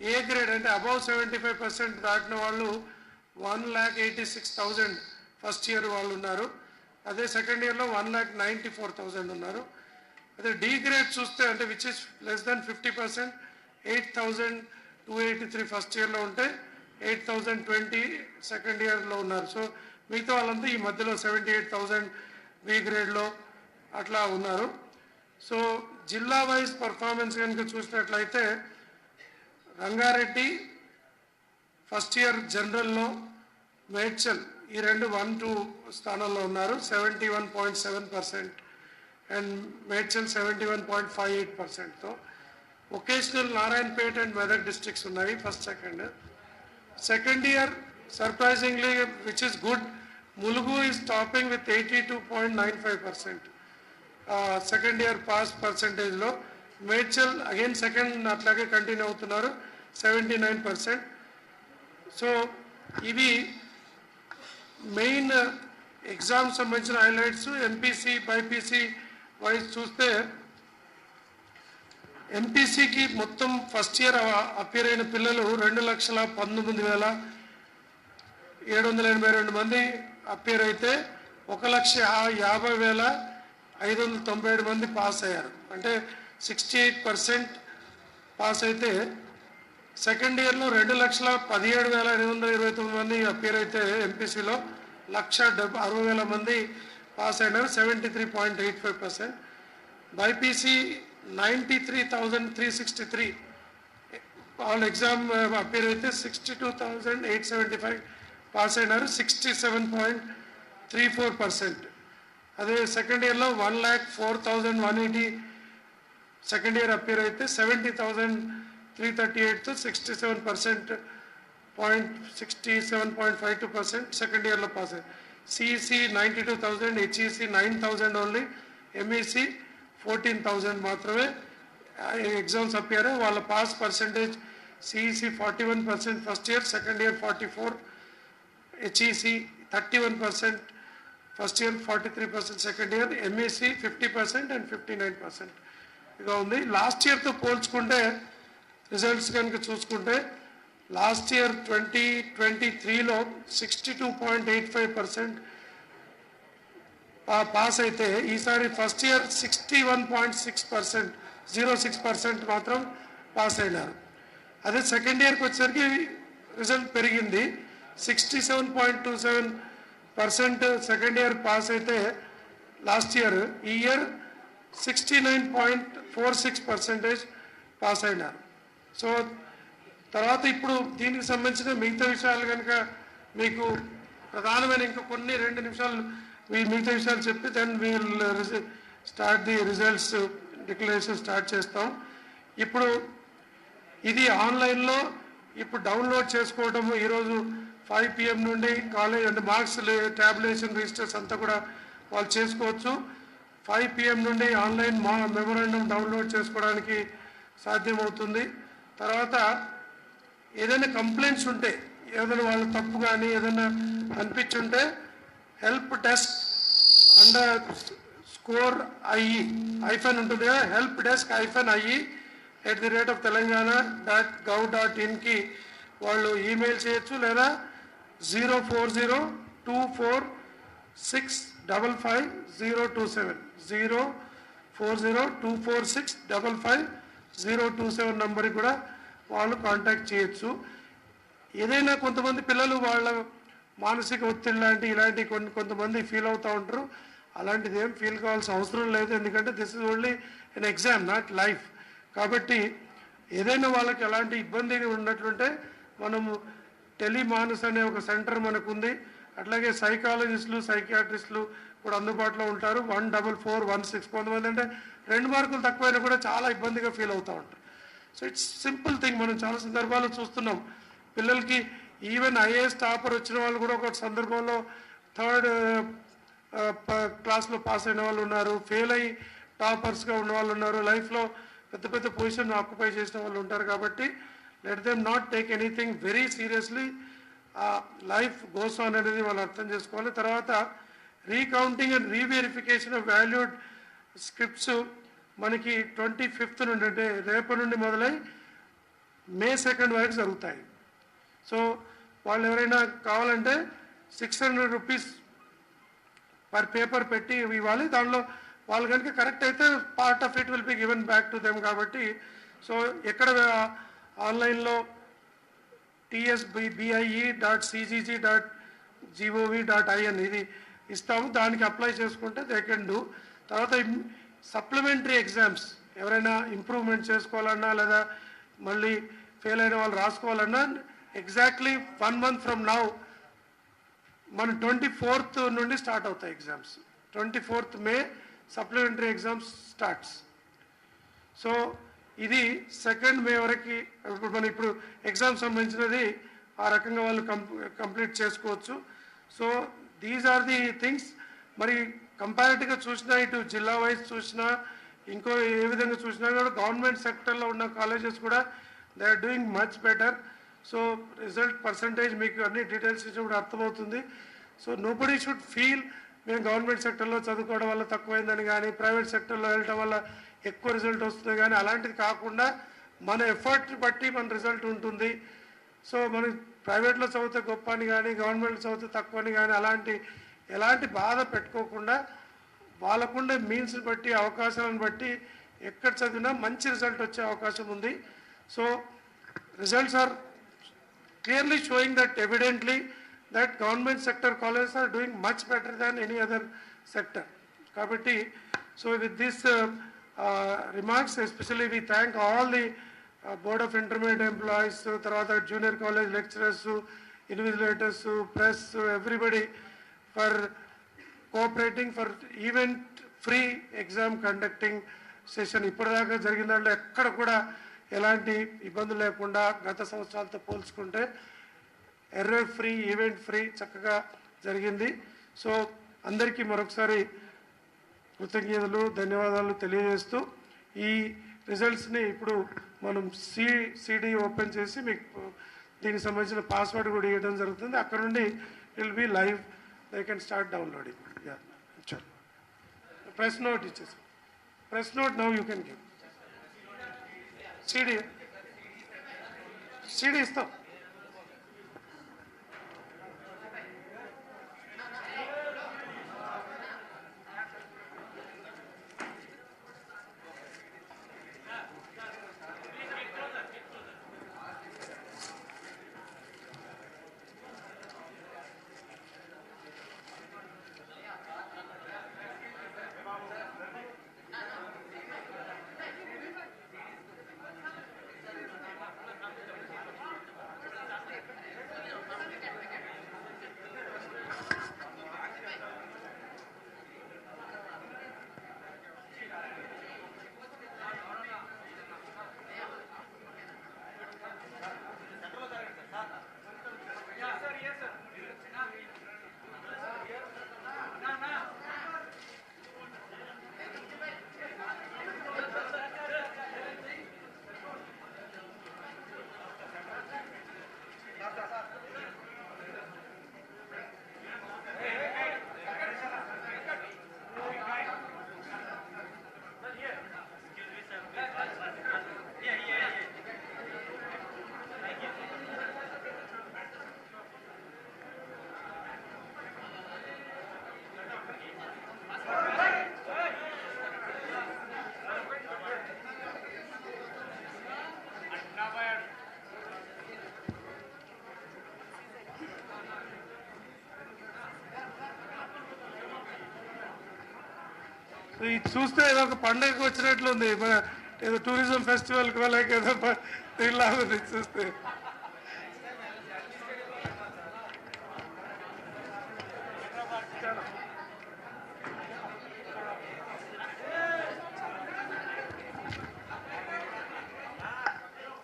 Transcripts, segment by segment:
A grade అంటే above 75% దాటిన వాళ్ళు 1,86,000 ఫస్ట్ ఇయర్ వాళ్ళు ఉన్నారు. అదే సెకండ్ ఇయర్లో 1,94,000 ఉన్నారు. అదే డి గ్రేడ్ చూస్తే అంటే which is less than 50%, 8,283 first ఇయర్లో ఉంటే 8,020 సెకండ్ ఇయర్లో ఉన్నారు. సో మిగతా వాళ్ళంతా ఈ మధ్యలో 78,000 బి గ్రేడ్లో అట్లా ఉన్నారు. సో జిల్లా వైజ్ పర్ఫార్మెన్స్ కనుక చూసినట్లయితే రంగారెడ్డి ఫస్ట్ ఇయర్ జనరల్లో, మేడ్చల్ ఈ రెండు 1-2 స్థానాల్లో ఉన్నారు 71.7% అండ్ మేడ్చల్ 71.58%తో. Vocational Narayanpet and Medak districts ఉన్నాయి first second year surprisingly which is good, Mulugu is topping with 82.95% second year pass పర్సంటేజ్లో. మేడ్చల్ అగైన్ సెకండ్ అట్లాగే కంటిన్యూ అవుతున్నారు 79%. సో ఇవి మెయిన్ ఎగ్జామ్ సంబంధించిన హైలైట్స్. ఎంపీసీ బైపీసీ వైజ్ చూస్తే ఎంపీసీకి మొత్తం ఫస్ట్ ఇయర్ అపియర్ అయిన పిల్లలు 2,19,782 మంది అపియర్ అయితే 1,50,50,597 మంది పాస్ అయ్యారు, అంటే 68% పాస్ అయితే. సెకండ్ ఇయర్లో 2,17,829 మంది అపియర్ అయితే ఎంపీసీలో 1,60,000 మంది పాస్ అయినారు 73.85%. బైపీసీ 93,363 వాళ్ళు ఎగ్జామ్ అపియర్ అయితే 62,875 పాస్ అయినారు 67.34%. అదే సెకండ్ ఇయర్లో 1,04,180 సెకండ్ ఇయర్ అపియర్ అయితే 70,338తో 67.52% సెకండ్ ఇయర్లో పాస్ అయ్యారు. సిఈసి 92,000, హెచ్ఈసి 9,000 ఓన్లీ, ఎంఈసి 14,000 మాత్రమే ఎగ్జామ్స్ అపియర్. వాళ్ళ pass percentage CEC 41% first year, second year 44%, HEC 31% first year, 43% second year, MEC 50% and 59% ఇక ఉంది. లాస్ట్ ఇయర్తో పోల్చుకుంటే రిజల్ట్స్ కనుక చూసుకుంటే లాస్ట్ ఇయర్ 2023లో 62.85% పాస్ అయితే ఈసారి ఫస్ట్ ఇయర్ 61.06% మాత్రం పాస్ అయినారు. అదే సెకండ్ ఇయర్కి వచ్చేసరికి రిజల్ట్ పెరిగింది 67.27% సెకండ్ ఇయర్ పాస్ అయితే లాస్ట్ ఇయర్, ఈ ఇయర్ 69.46% పాస్ అయినారు. సో తర్వాత ఇప్పుడు దీనికి సంబంధించిన మిగతా విషయాలు కనుక మీకు ప్రధానమైన ఇంకా కొన్ని 2 నిమిషాలు మిగతా విషయాలు చెప్పి then we'll start the results declaration start చేస్తాం. ఇప్పుడు ఇది ఆన్లైన్లో ఇప్పుడు డౌన్లోడ్ చేసుకోవడము ఈరోజు 5 PM నుండి కాలేజ్ అంటే మార్క్స్ ట్యాబులేషన్ రిజిస్టర్స్ అంతా కూడా వాళ్ళు చేసుకోవచ్చు. 5 PM నుండి ఆన్లైన్ మెమోరాండం డౌన్లోడ్ చేసుకోవడానికి సాధ్యమవుతుంది. తర్వాత ఏదైనా కంప్లైంట్స్ ఉంటే, ఏదైనా వాళ్ళ తప్పు కానీ ఏదైనా అనిపించుంటే help desk underscore IE hyphen ఉంటుంది కదా, హెల్ప్ డెస్క్ -IE @telangana.gov.in వాళ్ళు ఈమెయిల్ చేయొచ్చు, లేదా 04024655027 04024655027 నంబర్కి కూడా వాళ్ళు కాంటాక్ట్ చేయొచ్చు. ఏదైనా కొంతమంది పిల్లలు వాళ్ళ మానసిక ఒత్తిడి ఇలాంటి కొంతమంది ఫీల్ అవుతూ ఉంటారు. అలాంటిది ఏం ఫీల్ కావాల్సిన అవసరం లేదు, ఎందుకంటే this is only an exam not life. కాబట్టి ఏదైనా వాళ్ళకి ఎలాంటి ఇబ్బంది ఉన్నట్లుంటే మనము టెలిమానస్ అనే ఒక సెంటర్ మనకు ఉంది. అట్లాగే సైకాలజిస్టులు సైకియాట్రిస్టులు కూడా అందుబాటులో ఉంటారు. 14416 కొంతమంది అంటే 2 మార్కులు తక్కువైనా కూడా చాలా ఇబ్బందిగా ఫీల్ అవుతూ ఉంటారు. So it's simple thing. మనం చాలా సందర్భాల్లో చూస్తున్నాం పిల్లలకి, ఈవెన్ ఐఏఎస్ టాపర్ వచ్చిన వాళ్ళు కూడా ఒక సందర్భంలో 3rd క్లాస్లో పాస్ అయిన వాళ్ళు ఉన్నారు, ఫెయిల్ అయ్యి టాపర్స్గా ఉన్న వాళ్ళు ఉన్నారు, లైఫ్లో పెద్ద పెద్ద పొజిషన్ ఆక్యుపై చేసిన వాళ్ళు ఉంటారు. కాబట్టి let them not take anything very seriously. Life goes on అనేది వాళ్ళు అర్థం చేసుకోవాలి. తర్వాత recounting and reverification of valued scripts మనకి 25th నుండి అంటే రేపటి నుండి మొదలై మే 2 వరకు జరుగుతాయి. సో వాళ్ళు ఎవరైనా కావాలంటే 600 రూపీస్ పర్ పేపర్ పెట్టి ఇవ్వాలి. దానిలో వాళ్ళు కనుక కరెక్ట్ అయితే part of it will be given back to them. కాబట్టి సో ఎక్కడ ఆన్లైన్లో tsbie.cgg.gov.in ఇది ఇస్తాము, దానికి అప్లై చేసుకుంటే దే కెన్ డూ. తర్వాత సప్లిమెంటరీ ఎగ్జామ్స్ ఎవరైనా ఇంప్రూవ్మెంట్ చేసుకోవాలన్నా లేదా మళ్ళీ ఫెయిల్ అయిన వాళ్ళు రాసుకోవాలన్నా ఎగ్జాక్ట్లీ 1 month ఫ్రమ్ నౌ మన 24th నుండి స్టార్ట్ అవుతాయి exams. 24th May supplementary exams starts. So ఇది 2 May వరకు ఇప్పుడు ఎగ్జామ్ సంబంధించినది ఆ రకంగా వాళ్ళు కంప్లీట్ చేసుకోవచ్చు. So these are the things. మరి కంపారిటివ్గా చూసినా ఇటు జిల్లా వైజ్ చూసినా ఇంకో ఏ విధంగా చూసినా కూడా గవర్నమెంట్ సెక్టర్లో ఉన్న కాలేజెస్ కూడా they are doing much better. So result percentage మీకు అన్ని డీటెయిల్స్ ఇచ్చినప్పుడు అర్థమవుతుంది. సో నోబడీ షుడ్ ఫీల్ మేము గవర్నమెంట్ సెక్టర్లో చదువుకోవడం వల్ల తక్కువైందని కానీ ప్రైవేట్ సెక్టర్లో వెళ్ళటం వల్ల ఎక్కువ రిజల్ట్ వస్తుంది కానీ అలాంటిది కాకుండా మన ఎఫర్ట్ బట్టి మన రిజల్ట్ ఉంటుంది. సో మనం ప్రైవేట్లో చదివితే గొప్ప అని కానీ గవర్నమెంట్లో చదివితే తక్కువ అని కానీ ఎలాంటి బాధ పెట్టుకోకుండా వాళ్ళకుండే మీన్స్ బట్టి అవకాశాలను బట్టి ఎక్కడ చదివినా మంచి రిజల్ట్ వచ్చే అవకాశం ఉంది. So results are clearly showing that evidently that government sector colleges are doing much better than any other sector. Kabatti, so with this remarks, especially we thank all the board of intermediate employees, tarvata junior college lecturers, invigilators, press, everybody for cooperating for event free exam conducting session. ఇప్పటిదాకా జరిగిన దాంట్లో ఎక్కడ కూడా ఎలాంటి ఇబ్బందులు లేకుండా గత సంవత్సరాలతో పోల్చుకుంటే ఎర్రర్ ఫ్రీ ఈవెంట్ ఫ్రీ చక్కగా జరిగింది. సో అందరికీ మరొకసారి కృతజ్ఞతలు ధన్యవాదాలు తెలియజేస్తూ ఈ రిజల్ట్స్ని ఇప్పుడు మనం సిడి ఓపెన్ చేసి మీకు దీనికి సంబంధించిన పాస్వర్డ్ కూడా ఇవ్వడం జరుగుతుంది. అక్కడ నుండి will be live, they can start downloading. Press note ఇచ్చేసి press note now you can give CD ఇస్తాం. ఇది చూస్తే ఏదో ఒక పండుగకి వచ్చినట్లు ఉంది, ఏదో టూరిజం ఫెస్టివల్కి వెళ్ళాక ఏదో దీనిలాగా ఉంది చూస్తే.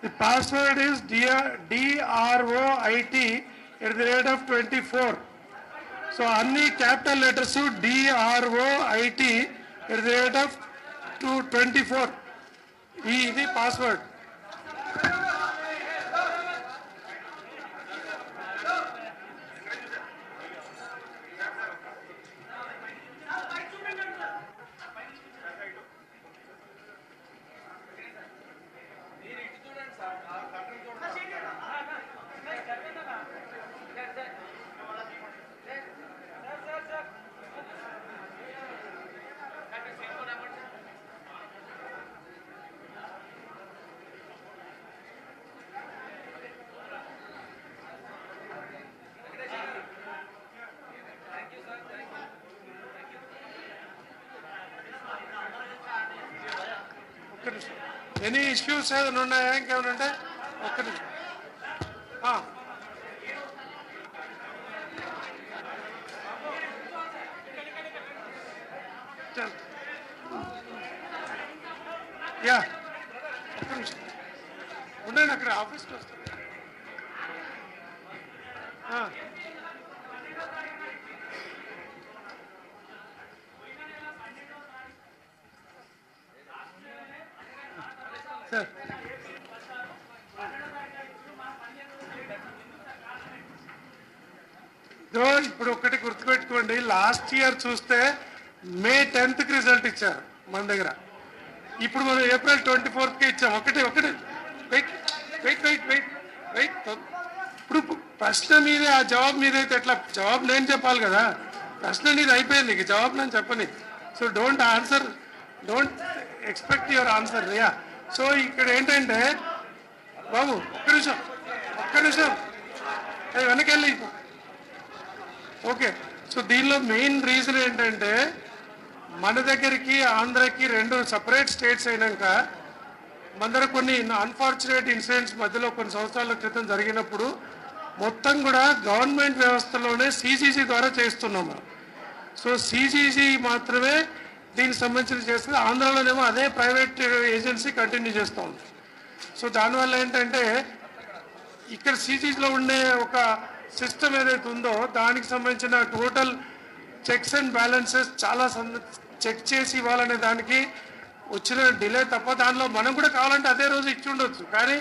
The password is DROIT@24. So అన్ని క్యాపిటల్ లెటర్స్ DROIT@24. ఇది పాస్వర్డ్. ఎనీ ఇష్యూస్ ఏదైనా ఉన్నాయా? ఇంకేమైనా ఉంటే ఒక్కటి యా ఒక్క నిమిషం ఉండండి, అక్కడ ఆఫీస్కి వస్తాను. సార్ ఇప్పుడు ఒకటి గుర్తుపెట్టుకోండి, లాస్ట్ ఇయర్ చూస్తే మే 10th రిజల్ట్ ఇచ్చారు మన దగ్గర. ఇప్పుడు మనం ఏప్రిల్ 24th ఇచ్చాం. ఒకటి wait wait wait wait wait ఇప్పుడు ప్రశ్న మీదే, ఆ జవాబు మీదైతే ఎట్లా? జవాబు నేను చెప్పాలి కదా. ప్రశ్న నీది అయిపోయింది, ఇక జవాబు నేను చెప్పని. So don't expect your answer. Yeah, so ఇక్కడ ఏంటంటే బాబు ఒక్క నిమిషం అది వెనకెళ్ళి. ఓకే, సో దీనిలో మెయిన్ రీజన్ ఏంటంటే మన దగ్గరికి ఆంధ్రకి రెండు సపరేట్ స్టేట్స్ అయినాక మన దగ్గర కొన్ని అన్ఫార్చునేట్ ఇన్సిడెంట్స్ మధ్యలో కొన్ని సంవత్సరాల క్రితం జరిగినప్పుడు మొత్తం కూడా గవర్నమెంట్ వ్యవస్థలోనే సిజిసి ద్వారా చేస్తున్నాము. సో సిజిసి మాత్రమే దీనికి సంబంధించి చేస్తుంది. ఆంధ్రాలోనేమో అదే ప్రైవేట్ ఏజెన్సీ కంటిన్యూ చేస్తూ ఉంది. సో దానివల్ల ఏంటంటే ఇక్కడ సిజిసిలో ఉండే ఒక సిస్టమ్ ఏదైతే ఉందో దానికి సంబంధించిన టోటల్ చెక్స్ అండ్ బ్యాలెన్సెస్ చాలా చెక్ చేసి ఇవ్వాలనే దానికి వచ్చిన డిలే తప్ప, దానిలో మనం కూడా కావాలంటే అదే రోజు ఇచ్చి ఉండొచ్చు. కానీ